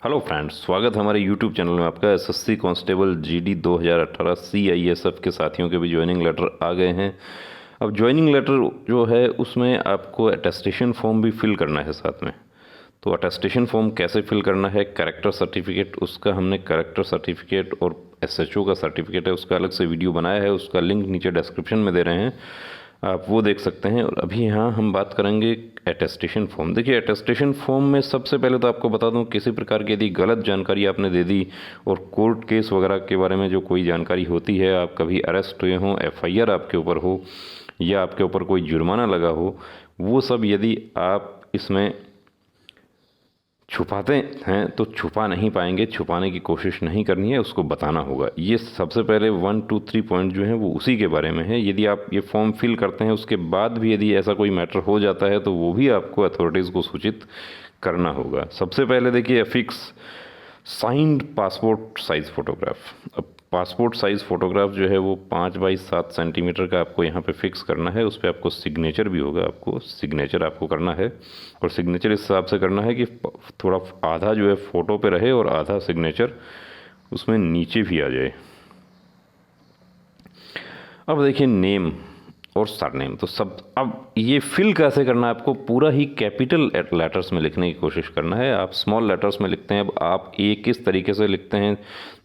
Hello friends, स्वागत है हमारे यूट्यूब चैनल में आपका। एसएससी कांस्टेबल जीडी 2018 सीआईएसएफ के साथियों के भी ज्वाइनिंग लेटर आ गए हैं। अब ज्वाइनिंग लेटर जो है उसमें आपको अटेस्टेशन फॉर्म भी फिल करना है साथ में। तो अटेस्टेशन फॉर्म कैसे फिल करना है, कैरेक्टर सर्टिफिकेट, उसका हमने कैरेक्टर सर्टिफिकेट और एसएचओ का सर्टिफिकेट है उसका अलग से वीडियो बनाया है, उसका लिंक नीचे डिस्क्रिप्शन में दे रहे हैं, आप वो देख सकते हैं। और अभी यहाँ हम बात करेंगे अटेस्टेशन फॉर्म। देखिए, अटेस्टेशन फॉर्म में सबसे पहले तो आपको बता दूं, किसी प्रकार की यदि गलत जानकारी आपने दे दी और कोर्ट केस वगैरह के बारे में जो कोई जानकारी होती है, आप कभी अरेस्ट हुए हों, एफआईआर आपके ऊपर हो या आपके ऊपर कोई जुर्माना लगा हो, वो सब यदि आप इसमें छुपाते हैं तो छुपा नहीं पाएंगे। छुपाने की कोशिश नहीं करनी है, उसको बताना होगा। ये सबसे पहले 1 2 3 पॉइंट जो हैं वो उसी के बारे में है। यदि आप ये फॉर्म फिल करते हैं उसके बाद भी यदि ऐसा कोई मैटर हो जाता है तो वो भी आपको अथॉरिटीज़ को सूचित करना होगा। सबसे पहले देखिए, affix signed passport size photograph. अब पासपोर्ट साइज़ फ़ोटोग्राफ जो है वो 5 बाई 7 सेंटीमीटर का आपको यहाँ पे फिक्स करना है। उस पर आपको सिग्नेचर भी होगा, आपको सिग्नेचर आपको करना है। और सिग्नेचर इस हिसाब से करना है कि थोड़ा आधा जो है फ़ोटो पे रहे और आधा सिग्नेचर उसमें नीचे भी आ जाए। अब देखिए, नेम और सरनेम तो सब, अब ये फिल कैसे करना है, आपको पूरा ही कैपिटल लेटर्स में लिखने की कोशिश करना है। आप स्मॉल लेटर्स में लिखते हैं, अब आप ए किस तरीके से लिखते हैं,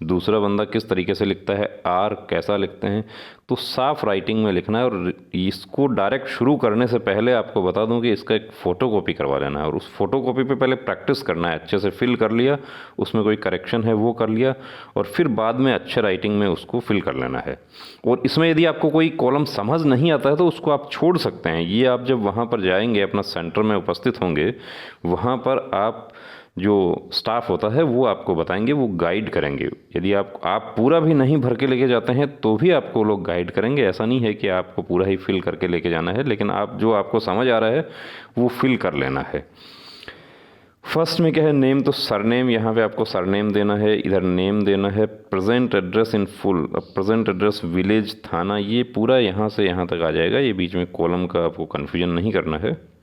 दूसरा बंदा किस तरीके से लिखता है, आर कैसा लिखते हैं, तो साफ राइटिंग में लिखना है। और इसको डायरेक्ट शुरू करने से पहले आपको बता दूं कि इसका एक फ़ोटो कॉपी करवा लेना है और उस फोटो कॉपी पे पहले प्रैक्टिस करना है। अच्छे से फिल कर लिया, उसमें कोई करेक्शन है वो कर लिया, और फिर बाद में अच्छे राइटिंग में उसको फिल कर लेना है। और इसमें यदि आपको कोई कॉलम समझ नहीं आता है तो उसको आप छोड़ सकते हैं। ये आप जब वहाँ पर जाएंगे, अपना सेंटर में उपस्थित होंगे, वहाँ पर आप जो स्टाफ होता है वो आपको बताएंगे, वो गाइड करेंगे। यदि आप पूरा भी नहीं भर के लेके जाते हैं तो भी आपको लोग गाइड करेंगे। ऐसा नहीं है कि आपको पूरा ही फिल करके लेके जाना है, लेकिन आप जो आपको समझ आ रहा है वो फिल कर लेना है। फर्स्ट में क्या है, नेम, तो सरनेम, यहाँ पे आपको सरनेम देना है, इधर नेम देना है। प्रेजेंट एड्रेस इन फुल, अब प्रेजेंट एड्रेस विलेज थाना, ये पूरा यहाँ से यहाँ तक आ जाएगा। ये बीच में कॉलम का आपको कन्फ्यूजन नहीं करना है।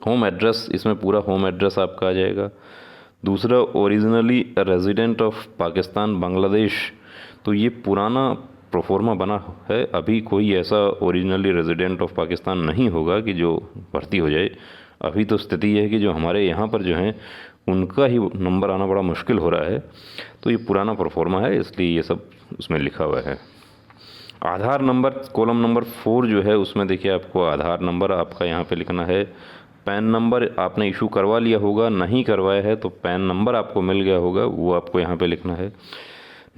होम एड्रेस, इसमें पूरा होम एड्रेस आपका आ जाएगा। दूसरा, originally resident of Pakistan Bangladesh, तो ये पुराना प्रोफोर्मा बना है, अभी कोई ऐसा ओरिजिनली रेजिडेंट ऑफ पाकिस्तान नहीं होगा कि जो भर्ती हो जाए। अभी तो स्थिति ये है कि जो हमारे यहाँ पर जो हैं उनका ही नंबर आना बड़ा मुश्किल हो रहा है। तो ये पुराना प्रोफोर्मा है, इसलिए ये सब उसमें लिखा हुआ है। आधार नंबर, कॉलम नंबर 4 जो है उसमें देखिए, आपको आधार नंबर आपका यहाँ पे लिखना है। पैन नंबर आपने इशू करवा लिया होगा, नहीं करवाया है तो पैन नंबर आपको मिल गया होगा, वो आपको यहाँ पे लिखना है।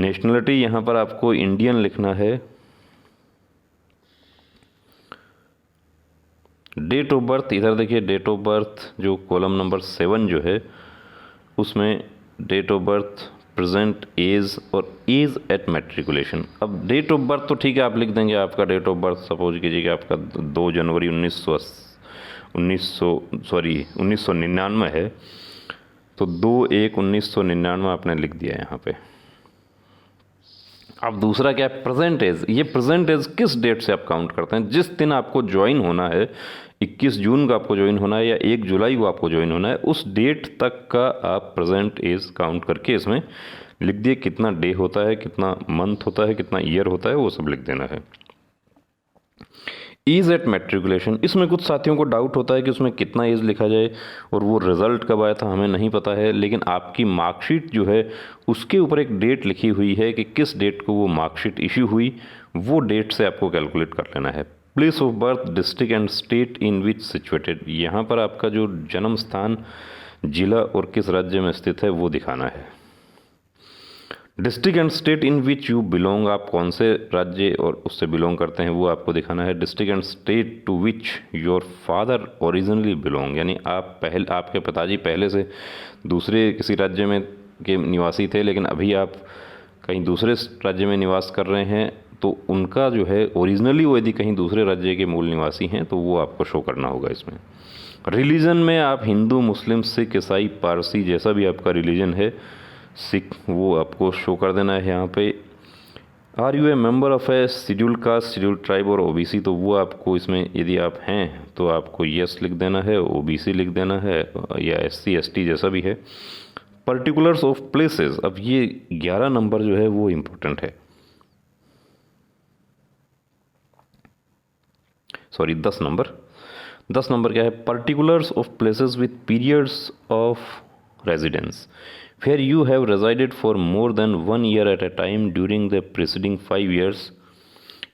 नेशनलिटी यहाँ पर आपको इंडियन लिखना है। डेट ऑफ बर्थ, इधर देखिए, डेट ऑफ बर्थ जो कॉलम नंबर 7 जो है उसमें date of birth, present age और एज एट मैट्रिकुलेशन। अब डेट ऑफ बर्थ तो ठीक है, आप लिख देंगे आपका डेट ऑफ बर्थ, सपोज कीजिए कि आपका 2 जनवरी 1999 है, तो 2/1/1999 आपने लिख दिया यहाँ पे। अब दूसरा क्या है, प्रेजेंट एज। ये प्रेजेंट एज किस डेट से आप काउंट करते हैं, जिस दिन आपको ज्वाइन होना है, 21 जून को आपको ज्वाइन होना है या 1 जुलाई को आपको ज्वाइन होना है, उस डेट तक का आप प्रेजेंट एज काउंट करके इसमें लिख दिए। कितना डे होता है, कितना मंथ होता है, कितना ईयर होता है, वो सब लिख देना है। एज एट मैट्रिकुलेशन, इसमें कुछ साथियों को डाउट होता है कि उसमें कितना एज लिखा जाए और वो रिज़ल्ट कब आया था हमें नहीं पता है, लेकिन आपकी मार्कशीट जो है उसके ऊपर एक डेट लिखी हुई है कि किस डेट को वो मार्कशीट इशू हुई, वो डेट से आपको कैलकुलेट कर लेना है। Place of birth, district and state in which situated, यहाँ पर आपका जो जन्म स्थान, जिला और किस राज्य में स्थित है वो दिखाना है। District and state in which you belong, आप कौन से राज्य और उससे बिलोंग करते हैं वो आपको दिखाना है। District and state to which your father originally belong, यानी आपके पिताजी पहले से दूसरे किसी राज्य में के निवासी थे, लेकिन अभी आप कहीं दूसरे राज्य में निवास कर रहे हैं, तो उनका जो है ओरिजिनली वो यदि कहीं दूसरे राज्य के मूल निवासी हैं तो वो आपको शो करना होगा इसमें। रिलीजन में आप हिंदू, मुस्लिम, सिख, ईसाई, पारसी, जैसा भी आपका रिलीजन है, सिख, वो आपको शो कर देना है यहाँ पे। Are you a member of a schedule caste, schedule tribe और ओबीसी, तो वो आपको इसमें यदि आप हैं तो आपको यस लिख देना है, ओबीसी लिख देना है, या एससी एसटी जैसा भी है। पर्टिकुलर्स ऑफ प्लेसेस, अब ये 11 नंबर जो है वो इम्पोर्टेंट है, सॉरी 10 नंबर। 10 नंबर क्या है? Particulars of places with periods of residence where you have resided for more than 1 year at a time during the preceding 5 years.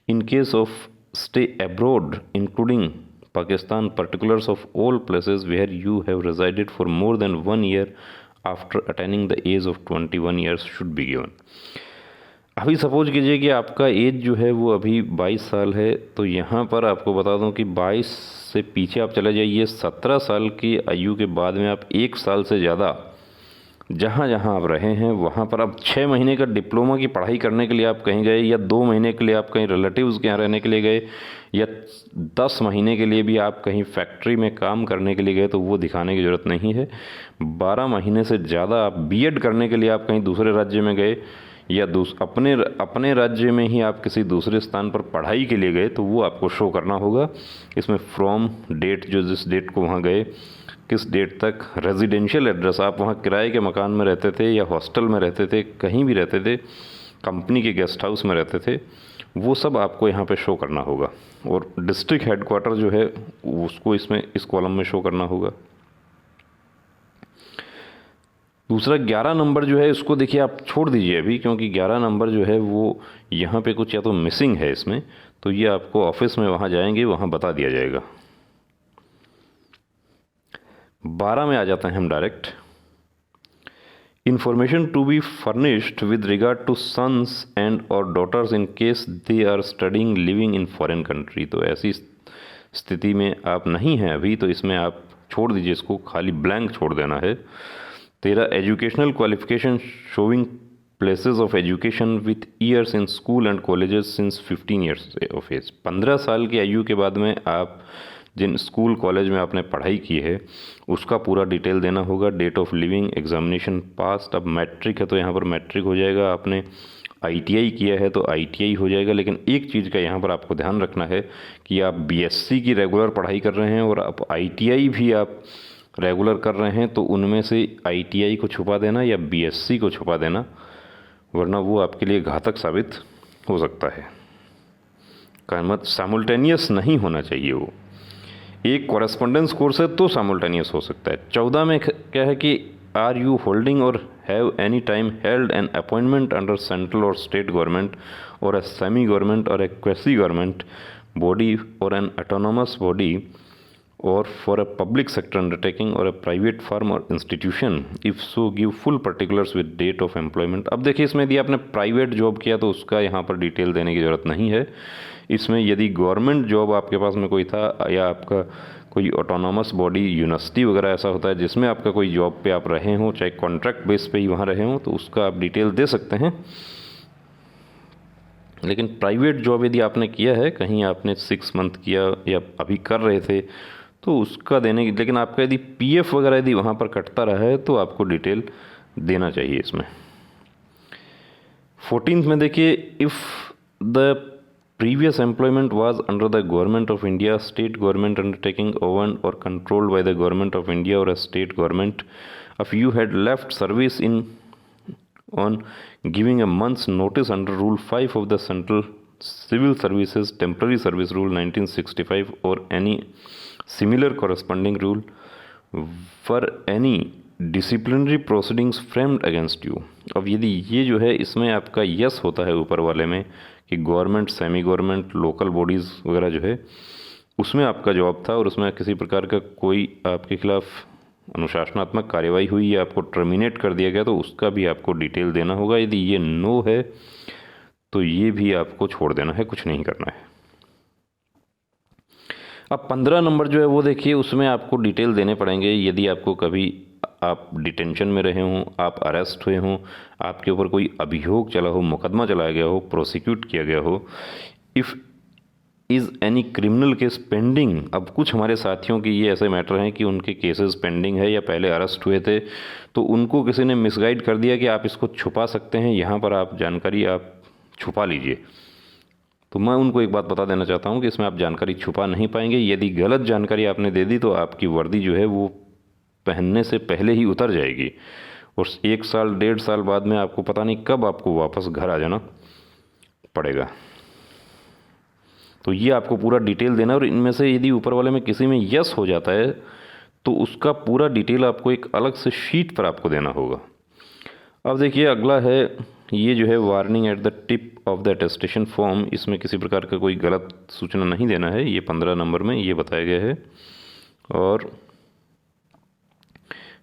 In case of stay abroad, including Pakistan, particulars of all places where you have resided for more than 1 year after attaining the age of 21 years should be given. अभी suppose कीजिए कि आपका as जो है वो अभी 22 साल है, तो यहाँ पर आपको बता दूँ कि 22 से पीछे आप चले जाइए, 17 साल की आयु के बाद में आप 1 साल से ज़्यादा जहाँ जहाँ आप रहे हैं वहाँ पर आप 6 महीने का डिप्लोमा की पढ़ाई करने के लिए आप कहीं गए, या 2 महीने के लिए आप कहीं रिलेटिव्स के यहाँ रहने के लिए गए, या 10 महीने के लिए भी आप कहीं फैक्ट्री में काम करने के लिए गए, तो वो दिखाने की ज़रूरत नहीं है। 12 महीने से ज़्यादा आप बीएड करने के लिए आप कहीं दूसरे राज्य में गए, या अपने राज्य में ही आप किसी दूसरे स्थान पर पढ़ाई के लिए गए, तो वो आपको शो करना होगा। इसमें फ्रॉम डेट, जो जिस डेट को वहाँ गए, किस डेट तक, रेजिडेंशियल एड्रेस, आप वहाँ किराए के मकान में रहते थे या हॉस्टल में रहते थे, कहीं भी रहते थे, कंपनी के गेस्ट हाउस में रहते थे, वो सब आपको यहाँ पे शो करना होगा। और डिस्ट्रिक्ट हेडक्वार्टर जो है उसको इसमें इस कॉलम में शो करना होगा। दूसरा 11 नंबर जो है इसको देखिए आप छोड़ दीजिए अभी, क्योंकि 11 नंबर जो है वो यहाँ पे कुछ या तो मिसिंग है इसमें, तो ये आपको ऑफिस में वहाँ जाएंगे वहाँ बता दिया जाएगा। 12 में आ जाते हैं हम direct. Information to be furnished with regard to sons and और daughters in case they are studying living in foreign country, तो ऐसी स्थिति में आप नहीं हैं अभी, तो इसमें आप छोड़ दीजिए, इसको खाली ब्लैंक छोड़ देना है। 13 educational qualification showing places of education with years in school and colleges since 15 years of age, 15 साल की आयु के बाद में आप जिन स्कूल कॉलेज में आपने पढ़ाई की है उसका पूरा डिटेल देना होगा। Date of living, examination passed, अब मैट्रिक है तो यहाँ पर मैट्रिक हो जाएगा, आपने आईटीआई किया है तो आईटीआई हो जाएगा। लेकिन एक चीज़ का यहाँ पर आपको ध्यान रखना है कि आप बीएससी की रेगुलर पढ़ाई कर रहे हैं और आप आईटीआई भी आप रेगुलर कर रहे हैं, तो उनमें से आईटीआई को छुपा देना या बीएससी को छुपा देना, वरना वो आपके लिए घातक साबित हो सकता है। का मतलब साइमल्टेनियस नहीं होना चाहिए वो। एक कॉरेस्पॉन्डेंस कोर्स है तो साइमल्टेनियस हो सकता है। 14 में क्या है कि आर यू होल्डिंग और have any time held an appointment under central और स्टेट गवर्नमेंट और ए सेमी गवर्नमेंट और ए क्वेसी गवर्नमेंट बॉडी और एन ऑटोनोमस बॉडी और for a public sector undertaking और ए प्राइवेट फर्म और institution, if so give full particulars with date of employment. अब देखिए इसमें यदि आपने प्राइवेट जॉब किया तो उसका यहाँ पर डिटेल देने की ज़रूरत नहीं है। इसमें यदि गवर्नमेंट जॉब आपके पास में कोई था या आपका कोई ऑटोनॉमस बॉडी, यूनिवर्सिटी वगैरह ऐसा होता है जिसमें आपका कोई जॉब पे आप रहे हों, चाहे कॉन्ट्रैक्ट बेस पे ही वहाँ रहे हों, तो उसका आप डिटेल दे सकते हैं। लेकिन प्राइवेट जॉब यदि आपने किया है, कहीं आपने 6 मंथ किया या अभी कर रहे थे, तो उसका देने की, लेकिन आपका यदि पीएफ वगैरह यदि वहाँ पर कटता रहा है तो आपको डिटेल देना चाहिए इसमें। 14th में देखिए, if the previous employment was under the government of India, state government undertaking owned or controlled by the government of India or a state government, if you had left service in on giving a month's notice under Rule 5 of the Central Civil Services Temporary Service Rule 1965 or any similar corresponding rule, for any disciplinary proceedings framed against you. अब यदि ये जो है इसमें आपका yes होता है ऊपर वाले में कि government, semi government, local bodies वगैरह जो है उसमें आपका जॉब था और उसमें किसी प्रकार का कोई आपके खिलाफ अनुशासनात्मक कार्यवाही हुई या आपको टर्मिनेट कर दिया गया, तो उसका भी आपको डिटेल देना होगा। यदि ये नो है तो ये भी आपको छोड़ देना है, कुछ नहीं करना है। अब 15 नंबर जो है वो देखिए, उसमें आपको डिटेल देने पड़ेंगे। यदि आपको कभी आप डिटेंशन में रहे हों, आप अरेस्ट हुए हों, आपके ऊपर कोई अभियोग चला हो, मुकदमा चलाया गया हो, प्रोसिक्यूट किया गया हो, if is any criminal case pending. अब कुछ हमारे साथियों की ये ऐसे मैटर हैं कि उनके केसेस पेंडिंग है या पहले अरेस्ट हुए थे, तो उनको किसी ने मिसगाइड कर दिया कि आप इसको छुपा सकते हैं, यहाँ पर आप जानकारी आप छुपा लीजिए। तो मैं उनको एक बात बता देना चाहता हूँ कि इसमें आप जानकारी छुपा नहीं पाएंगे। यदि गलत जानकारी आपने दे दी तो आपकी वर्दी जो है वो पहनने से पहले ही उतर जाएगी और 1 साल 1.5 साल बाद में आपको पता नहीं कब आपको वापस घर आ जाना पड़ेगा। तो ये आपको पूरा डिटेल देना, और इनमें से यदि ऊपर वाले में किसी में यस हो जाता है तो उसका पूरा डिटेल आपको एक अलग से शीट पर आपको देना होगा। अब देखिए अगला है, ये जो है warning at the tip of the attestation form. इसमें किसी प्रकार का कोई गलत सूचना नहीं देना है, ये 15 नंबर में ये बताया गया है। और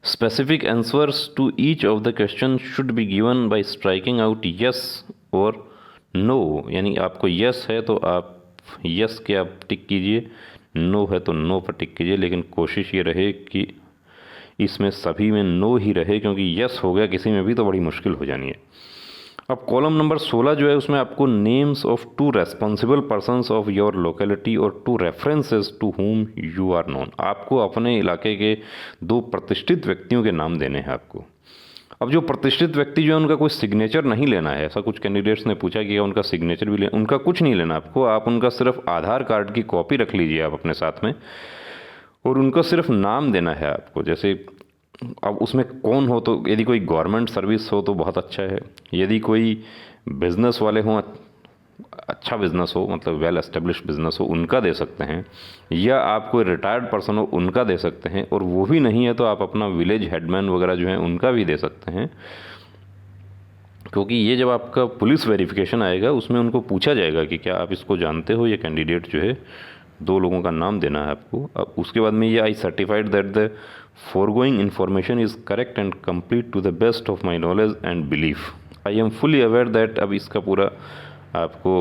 specific answers to each of the question should be given by striking out yes और नो, यानी आपको यस है तो आप यस के आप टिक कीजिए, नो है तो नो पर टिक कीजिए, लेकिन कोशिश ये रहे कि इसमें सभी में नो ही रहे, क्योंकि यस हो गया किसी में भी तो बड़ी मुश्किल हो जानी है। अब कॉलम नंबर 16 जो है उसमें आपको names of 2 responsible persons of your locality और 2 references to whom you are known. आपको अपने इलाके के 2 प्रतिष्ठित व्यक्तियों के नाम देने हैं आपको। अब जो प्रतिष्ठित व्यक्ति जो है उनका कोई सिग्नेचर नहीं लेना है, ऐसा कुछ कैंडिडेट्स ने पूछा कि उनका सिग्नेचर भी उनका कुछ नहीं लेना आपको। आप उनका सिर्फ आधार कार्ड की कॉपी रख लीजिए आप अपने साथ में, और उनका सिर्फ नाम देना है आपको। जैसे अब उसमें कौन हो, तो यदि कोई गवर्नमेंट सर्विस हो तो बहुत अच्छा है, यदि कोई बिजनेस वाले हों, अच्छा बिजनेस हो, मतलब वेल एस्टेब्लिश बिजनेस हो, उनका दे सकते हैं, या आप कोई रिटायर्ड पर्सन हो उनका दे सकते हैं, और वो भी नहीं है तो आप अपना विलेज हेडमैन वगैरह जो है उनका भी दे सकते हैं। क्योंकि ये जब आपका पुलिस वेरिफिकेशन आएगा उसमें उनको पूछा जाएगा कि क्या आप इसको जानते हो, ये कैंडिडेट जो है 2 लोगों का नाम देना है आपको। अब उसके बाद में ये आई certified that the foregoing information is correct and complete to the best of my knowledge and belief. I am fully aware that। अब इसका पूरा आपको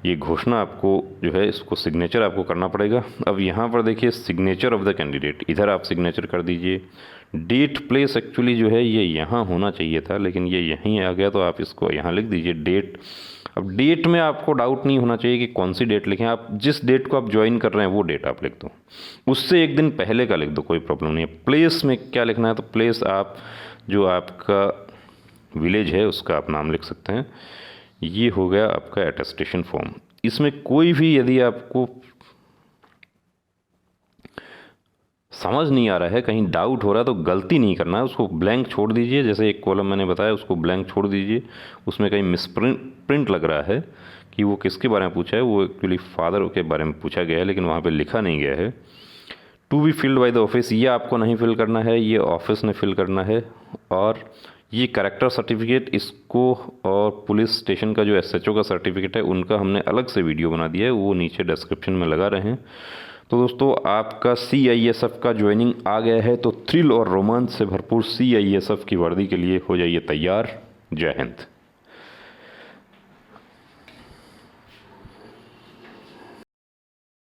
ये घोषणा आपको जो है इसको सिग्नेचर आपको करना पड़ेगा। अब यहाँ पर देखिए सिग्नेचर ऑफ द कैंडिडेट, इधर आप सिग्नेचर कर दीजिए। डेट प्लेस एक्चुअली जो है ये यहाँ होना चाहिए था, लेकिन ये यहीं आ गया तो आप इसको यहाँ लिख दीजिए डेट। अब डेट में आपको डाउट नहीं होना चाहिए कि कौन सी डेट लिखें, आप जिस डेट को आप ज्वाइन कर रहे हैं वो डेट आप लिख दो, उससे 1 दिन पहले का लिख दो, कोई प्रॉब्लम नहीं है। प्लेस में क्या लिखना है, तो प्लेस आप जो आपका विलेज है उसका आप नाम लिख सकते हैं। ये हो गया आपका अटेस्टेशन फॉर्म। इसमें कोई भी यदि आपको समझ नहीं आ रहा है, कहीं डाउट हो रहा है, तो गलती नहीं करना है, उसको ब्लैंक छोड़ दीजिए। जैसे एक कॉलम मैंने बताया उसको ब्लैंक छोड़ दीजिए, उसमें कहीं मिसप्रिंट लग रहा है कि वो किसके बारे में पूछा है, वो एक्चुअली फादर के बारे में पूछा गया है, लेकिन वहाँ पे लिखा नहीं गया है। To be filled by the office, ये आपको नहीं फिल करना है, ये ऑफिस ने फिल करना है। और ये कैरेक्टर सर्टिफिकेट, इसको और पुलिस स्टेशन का जो SHO का सर्टिफिकेट है उनका हमने अलग से वीडियो बना दिया है, वो नीचे डिस्क्रिप्शन में लगा रहे हैं। तो दोस्तों आपका CISF का ज्वाइनिंग आ गया है, तो थ्रिल और रोमांच से भरपूर CISF की वर्दी के लिए हो जाइए तैयार। जय हिंद।